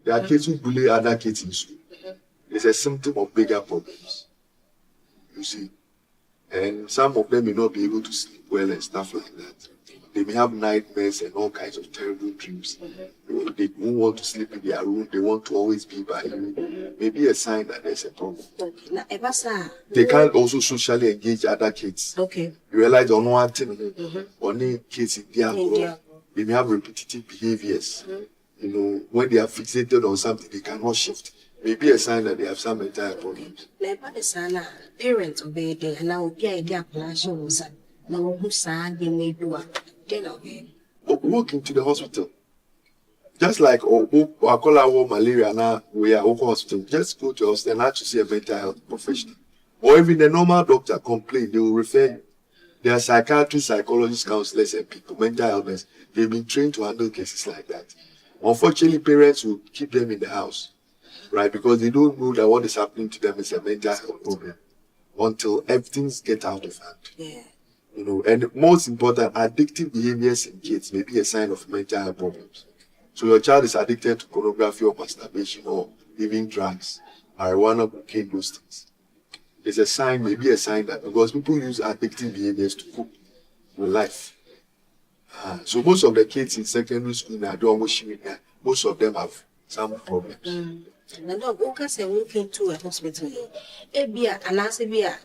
There are kids who bully other kids in school. It's a symptom of bigger problems. You see. And some of them may not be able to sleep well and stuff like that. They may have nightmares and all kinds of terrible dreams. They won't want to sleep in their room. They want to always be by you. Maybe a sign that there's a problem. They can't also socially engage other kids. Okay. You realize on one thing, only kids in their group, they may have repetitive behaviors. You know, when they are fixated on something, they cannot shift. Maybe a sign that they have some mental problems. Parents obey the and now be idea planning. Now who sang they may do walk into the hospital. Just like I call our malaria now, we are over hospital. Just go to us and actually see a mental health professional. Or even the normal doctor complain, they will refer you. There are psychiatrists, psychologists, counselors, and people, mental illness. They've been trained to handle cases like that. Unfortunately, parents will keep them in the house, right? Because they don't know that what is happening to them is a mental health problem until everything gets out of hand. Yeah. You know, and most important, addictive behaviors in kids may be a sign of mental health problems. So your child is addicted to pornography or masturbation or even drugs, marijuana, cocaine, those things. It's a sign, maybe a sign that because people use addictive behaviors to cope with life. So most of the kids in secondary school now most of them have some problems. And dog, okay, say we came to a hospital. And I say, be a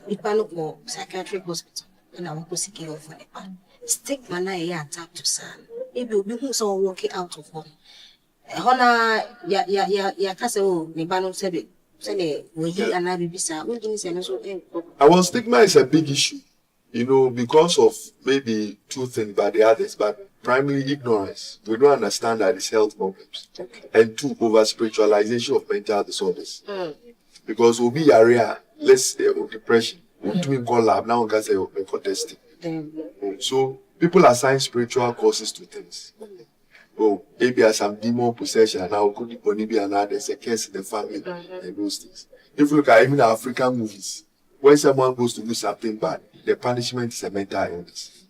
psychiatric hospital. And I want to seek care for the stigma na attack to son. If you be so walking out of home. Hona ya kase o ni banu sebe we and I be sa we didn't say no so. Our stigma is a big issue, you know, because of maybe two things by the others, but primarily ignorance. We don't understand that it's health problems. And two, over spiritualization of mental disorders. Because we'll be area, let's say, depression. We're doing call lab now. We can say open for testing. So people assign spiritual causes to things. Oh, maybe there's some demon possession and now could be another. There's a case in the family and those things. If you look at even African movies, when someone goes to do something bad, the punishment is a mental illness.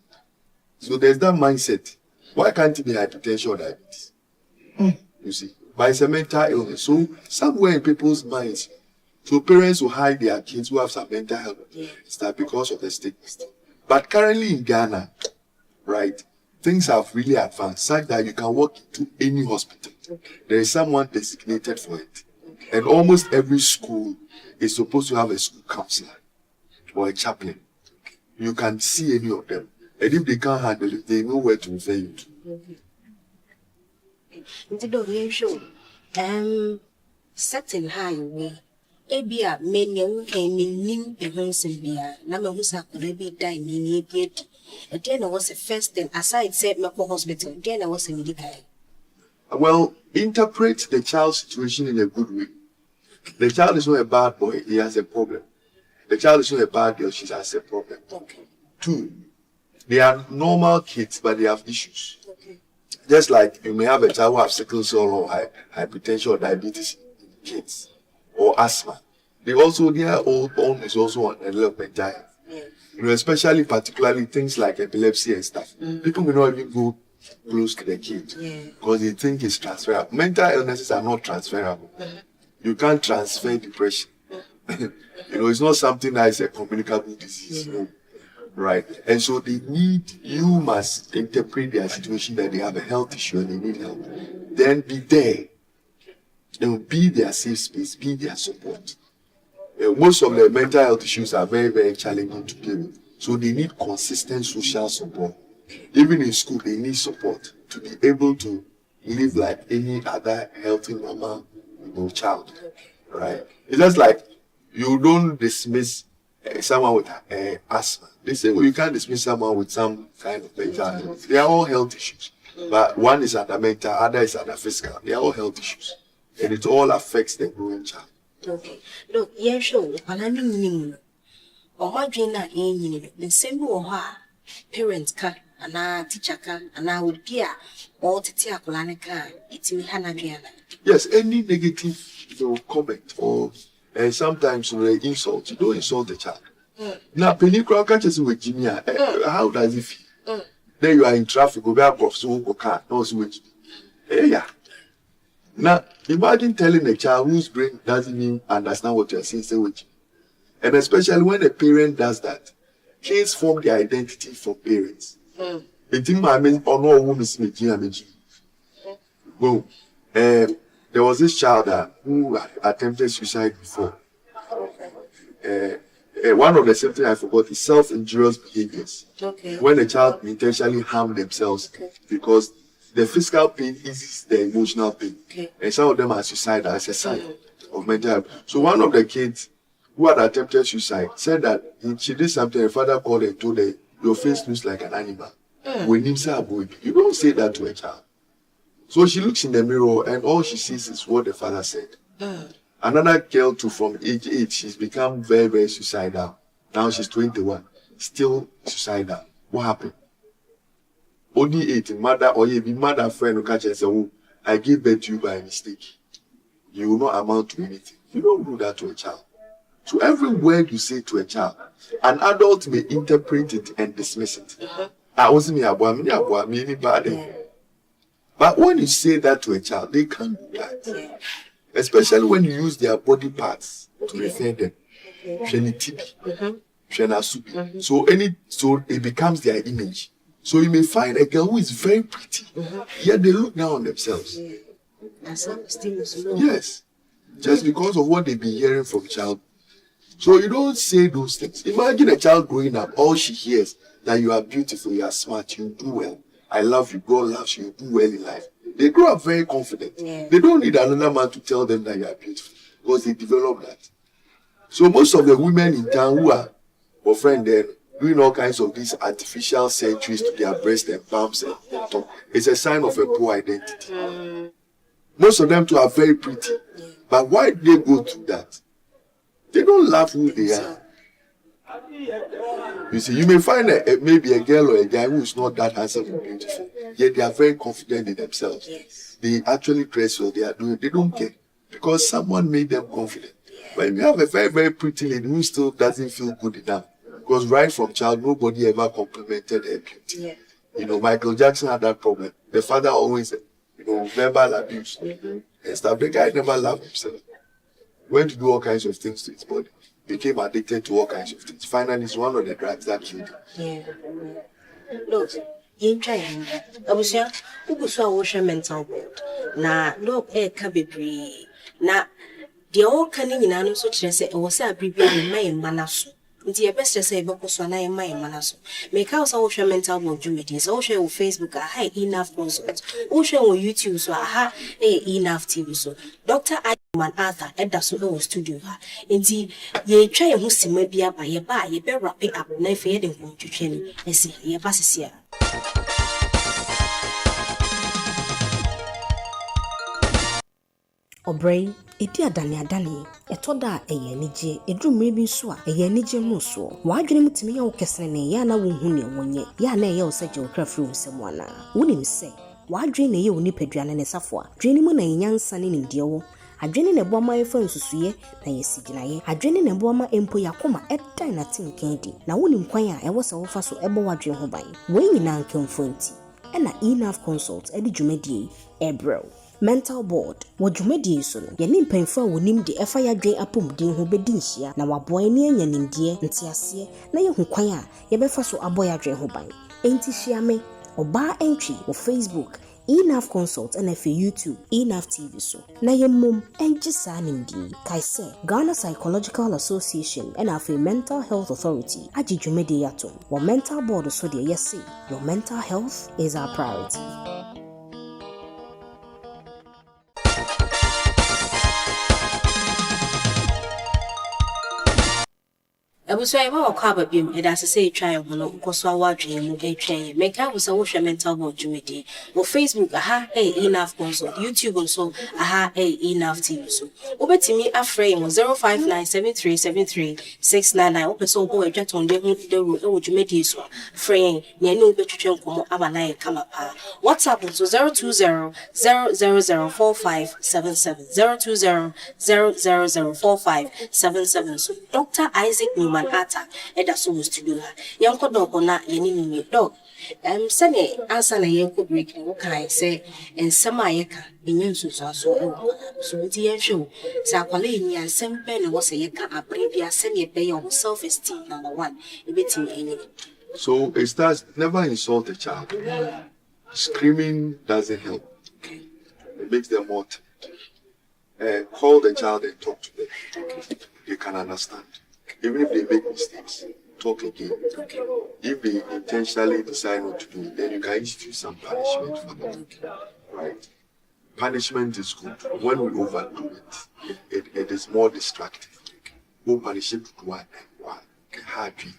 So there's that mindset. Why can't it be hypertension or diabetes? You see, but it's a mental illness. So somewhere in people's minds. So parents will hide their kids who have some mental health. It's that because of the stigma. But currently in Ghana, right, things have really advanced such that you can walk into any hospital. There is someone designated for it. And almost every school is supposed to have a school counselor or a chaplain. You can see any of them. And if they can't handle it, they know where to refer you to. Certain highway. Ebia many can mean the Honsabia, Nama Husa could be dying in yet. And then I was the first thing, aside said Mako Hospital, then I was in the guy. Well, interpret the child's situation in a good way. The child is not a bad boy, he has a problem. The child is not a bad girl, she has a problem. Two, they are normal kids, but they have issues. Just like you may have a child who has sickle cell or hypertension or diabetes in kids. Or asthma. Their own is also on a little bit dire. You know, especially particularly things like epilepsy and stuff. People may not even go close to the kid because they think it's transferable. Mental illnesses are not transferable. You can't transfer depression. You know, it's not something that is a communicable disease. Right. And so you must interpret their situation that they have a health issue and they need help. Then be there. They will be their safe space, be their support. Most of the mental health issues are very, very challenging to deal with. So they need consistent social support. Even in school, they need support to be able to live like any other healthy, normal child. Right? It's just like you don't dismiss someone with asthma. They say, well, you can't dismiss someone with some kind of mental health. They are all health issues. But one is under mental, other is under physical. They are all health issues. And it all affects the growing child. Okay. Look, yeah, sure. But I mean, or my dream that in the same way, parents can, and our teacher can, and I would gear all to tear Kulanika, it's me, Hannah. Yes, any negative comment or sometimes insult, you don't insult the child. Now, Penny Crown catches with Jimmy. How does it feel? Then you are in traffic, go back off, so go car, no switch. Yeah. Now, imagine telling a child whose brain doesn't even understand what you're saying, say with you. And especially when a parent does that, kids form their identity from parents. Well, there was this child who attempted suicide before. One of the symptoms I forgot is self-injurious behaviors. Okay. When a child intentionally harm themselves because the physical pain eases the emotional pain. Okay. And some of them are suicidal as a sign of mental health. So one of the kids who had attempted suicide said that she did something, her father called her and told her, your face looks like an animal. When you don't say that to a child. So she looks in the mirror and all she sees is what the father said. Another girl too, from age 8, she's become very, very suicidal. Now she's 21, still suicidal. What happened? Only 8, mother or maybe mother friend who catch and say, oh, I gave birth to you by mistake. You will not amount to anything. You don't do that to a child. So every word you say to a child, an adult may interpret it and dismiss it. I wasn't me bad. But when you say that to a child, they can't do that. Especially when you use their body parts to refer them. So it becomes their image. So you may find a girl who is very pretty, yet they look down on themselves. Yes. Just because of what they've been hearing from child. So you don't say those things. Imagine a child growing up, all she hears that you are beautiful, you are smart, you do well. I love you, God loves you, you do well in life. They grow up very confident. They don't need another man to tell them that you are beautiful because they develop that. So most of the women in town who are friend then doing all kinds of these artificial surgeries to their breast and palms and top, it's a sign of a poor identity. Most of them too are very pretty. But why do they go through that? They don't love who they are. You see, you may find maybe a girl or a guy who is not that handsome and beautiful, yet they are very confident in themselves. They actually dress well, they don't care because someone made them confident. But you have a very, very pretty lady who still doesn't feel good enough because right from child, nobody ever complimented her beauty. You know, Michael Jackson had that problem. The father always, verbal abuse and stuff. The guy never loved himself. Went to do all kinds of things to his body. Became addicted to all kinds of things. Finally, it's one of the drugs that killed him. Look, you try. I was young. Who saw wash mental board? Na look, cabby. Na the old canning in an so say, I was a baby in my manasu. The best to say, Bocoswana in my manasu. Make house wash mental board duties. All share with Facebook, a high enough consults. All share with YouTube, so aha, enough TV. So Dr. Man Arthur, Edda Solo studio. Indeed, ye try who see maybe by ye buy, ye better wrap it up, knife heading home to training. I see, ye passes here. Obray, Edia Dani, a toda a yenije, a drum maybe swa, a yenije muso. Why dream to me, O Cassane, Yana won't one ye, Yana yell said your craft room someone. Wouldn't him say, why drain a you nipedran and a safwa, draining when a young son in Dio. Adrenaline na boma efo nsusuye na yesiginaye adrenaline na boma empo yakoma eda na tin kendi na wonim kwan a ewo se wo fa so ebo wadwe ho ban we nyina nkemfo nti na E-NAF consult edi dwumadie ebro mental board wo dwumadie so no ye ne mpanfo a wonim de efa yadwen apomden ho bedi nhia na waboa ne anyanimdie ntiase na ye hu kwan a ye befa so aboya adwen ho ban enti hia oba entry wo Facebook E-NAF consult and for YouTube, E-NAF TV so. Na ye mum enjisa nimdi kai se Ghana Psychological Association and for Mental Health Authority aji dwumede yatom. Wo mental board so de yes your mental health is our priority. I was saying, well, cover beam, and as I say, try and because I watch him, a train. Make out with a wash mental board duty. Or Facebook, aha, E-NAF consult, YouTube also, aha, E-NAF TV. So, over to me, a frame 059737369. Open so boy, just on the road, which you made this one. Frame, near no better train come up and I come up. WhatsApp so 020-0004577. 020-0004577. So, Dr. Isaac Newman Atta, Edda so to do her. Young dog or not, any dog. Sunny answer na ye could break and what can I say and some ayeka in Yensus so dear show. Saqualini and some pen was a yeka a previous semi pay on self esteem number one, a bit in any. So it starts never insult a child. Screaming doesn't help. It makes them more call the child and talk to them. They can understand. Even if they make mistakes, talk again. If they intentionally decide not to do it, then you can institute some punishment for them. Right? Punishment is good. When we overdo it, it is more destructive. Go punish it to one happy.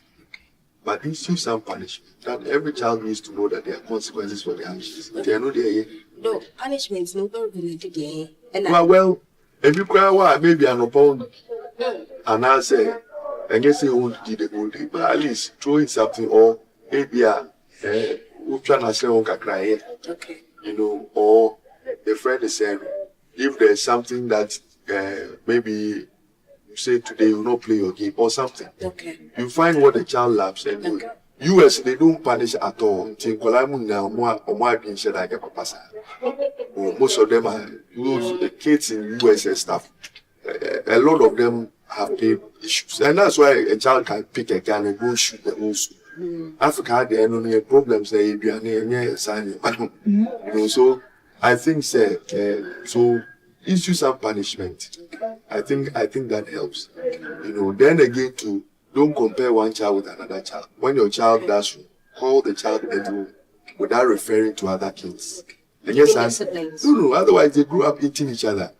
But institute some punishment. That every child needs to know that there are consequences for their actions. They are not there yet. No, punishment is not related to well, if you cry, maybe an opponent, and I say, and you say you want to do the whole day, but at least throwing something or maybe we're trying to say on cry, you know, or the friend is saying if there's something that maybe you say today you will not play your game or something. You find what the child loves and do it. US they don't punish at all. Most of them are the kids in US and stuff. A lot of them have pain issues, and that's why a child can pick a gun and go shoot the whole school. Africa had the only problems you know. So I think so issue some punishment. I think that helps. You know, then again too. Don't compare one child with another child. When your child does wrong, call the child in the room without referring to other kids. And yes, no, otherwise they grew up eating each other.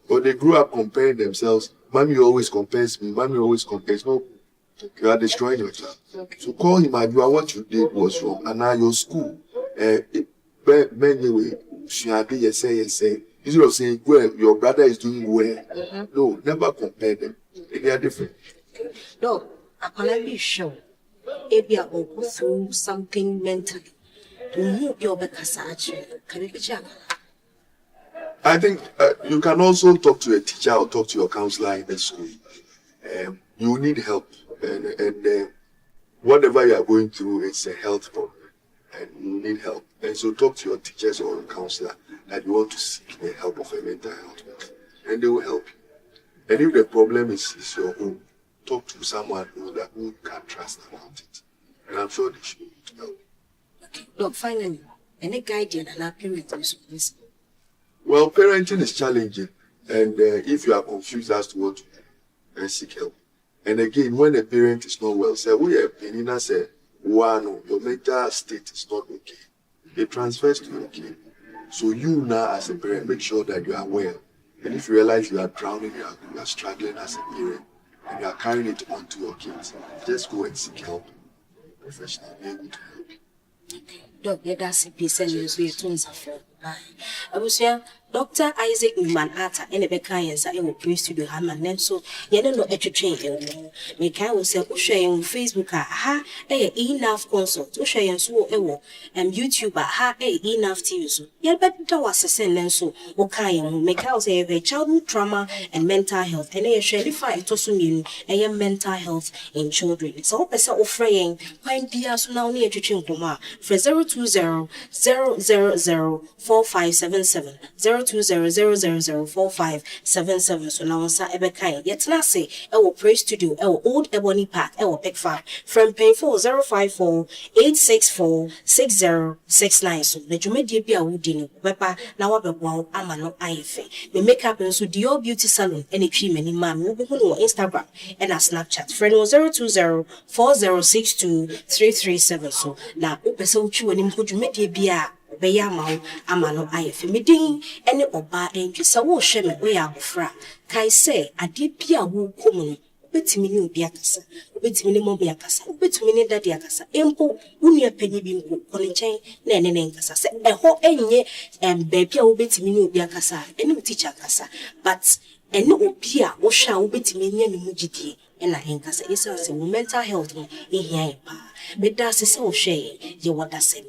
Or they grew up comparing themselves. Mommy always compares me, mommy always compares. No, you are destroying your child. So call him and what you did was wrong. And now your school, anyway, instead of saying, well, your brother is doing well. No, never compare them. They are different. No, I can't be sure. If you are go through something mentally, to your can you be I think you can also talk to a teacher or talk to your counselor in the school. You need help, and whatever you are going through, it's a health problem, and you need help. And so talk to your teachers or your counselor that you want to seek the help of a mental health, and they will help you. And if the problem is your own, talk to someone who you can trust about it. And I'm sure they should be able to help. Okay. Look, finally, any guidance and our parents is. Well, parenting is challenging. And if you are confused as to what to do, seek help. And again, when a parent is not well, say, we have been say, one, your mental state is not okay. It transfers to your kid. So you now, as a parent, make sure that you are well. And if you realize you are drowning, you are struggling as a parent, and you are carrying it onto your kids, just go and seek help. Professionally be able to help you. Okay. That's a piece and you I was here. Dr. Isaac Newman Atta and a Becayans I will praise to the Haman so you don't know a train. Make I will say, share on Facebook, ha, E-NAF consult, share and so and YouTuber, ha, E-NAF TV. So, yet, but that was a sentence so, okay, make out say childhood trauma and mental health, and a share if I to soon and mental health in children. So, a set of fraying, find Pias now near to Chinkuma for 020 000 4577 020004577 so now sa ebeka yet na say e wo Praise Studio e wo Old Ebony Park e wo Pick Farm from Painful 054-864-6069 so na dwumadie bi a wodi ni beba na wabeboa ama no ayefe me makeup nso Dior Beauty Salon ene twi mani ma me wo no Instagram and na Snapchat friend 020-4062-337 so na opese wo twi wani mpo dwumadie bi a Beyamau, Amano Ife, Midin, any oba and just a washam, we are fra. Kai say, I did Pia woo common, bet me new Biacasa, bet minimum Biacasa, bet me that Diacasa, Empo, Unia Penny Bimpo, Colin Nene Cassa, a whole any and baby will bet me new Biacasa, and no teacher Cassa, but and no Pia, or shall bet me near Mujiti. And I think as a mental health in here, but that's a so shame, you what I said.